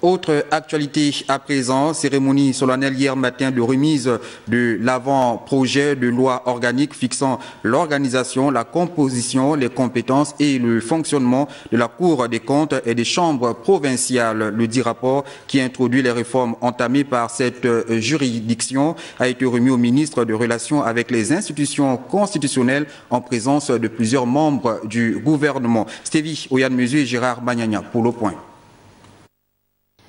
Autre actualité à présent, cérémonie solennelle hier matin de remise de l'avant-projet de loi organique fixant l'organisation, la composition, les compétences et le fonctionnement de la Cour des comptes et des chambres provinciales. Le dit rapport qui introduit les réformes entamées par cette juridiction a été remis au ministre de Relations avec les institutions constitutionnelles en présence de plusieurs membres du gouvernement. Stevie Oyan-Mesu et Gérard Bagnagna pour le point.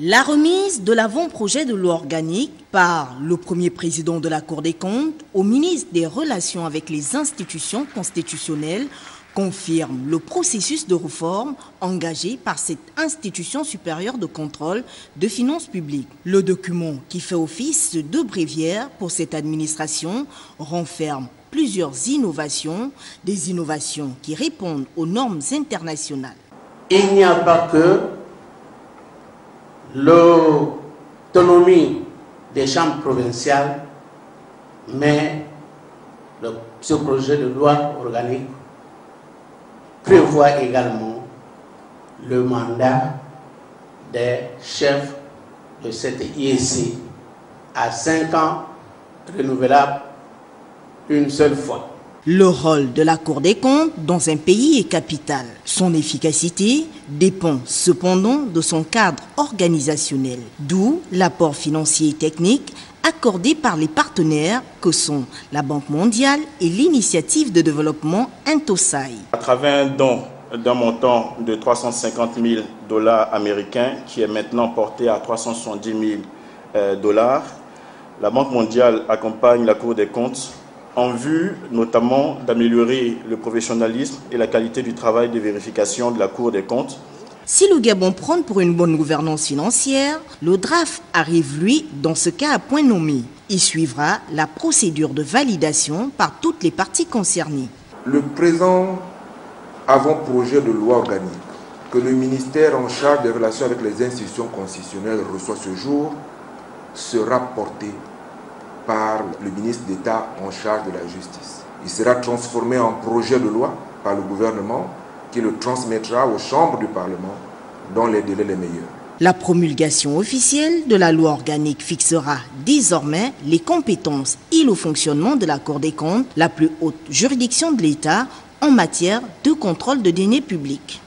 La remise de l'avant-projet de loi organique par le premier président de la Cour des comptes au ministre des Relations avec les institutions constitutionnelles confirme le processus de réforme engagé par cette institution supérieure de contrôle de finances publiques. Le document, qui fait office de bréviaire pour cette administration, renferme plusieurs innovations, des innovations qui répondent aux normes internationales. Il n'y a pas que l'autonomie des chambres provinciales, mais ce projet de loi organique prévoit également le mandat des chefs de cette IEC à 5 ans, renouvelable une seule fois. Le rôle de la Cour des comptes dans un pays est capital. Son efficacité dépend cependant de son cadre organisationnel, d'où l'apport financier et technique accordé par les partenaires que sont la Banque mondiale et l'initiative de développement Intosai. À travers un don d'un montant de 350 000 $ américains qui est maintenant porté à 370 000 $, la Banque mondiale accompagne la Cour des comptes en vue notamment d'améliorer le professionnalisme et la qualité du travail de vérification de la Cour des comptes. Si le Gabon prône pour une bonne gouvernance financière, le draft arrive, lui, dans ce cas à point nommé. Il suivra la procédure de validation par toutes les parties concernées. Le présent avant-projet de loi organique que le ministère en charge des relations avec les institutions constitutionnelles reçoit ce jour sera porté par le ministre d'État en charge de la justice. Il sera transformé en projet de loi par le gouvernement qui le transmettra aux chambres du Parlement dans les délais les meilleurs. La promulgation officielle de la loi organique fixera désormais les compétences et le fonctionnement de la Cour des comptes, la plus haute juridiction de l'État en matière de contrôle de deniers publics.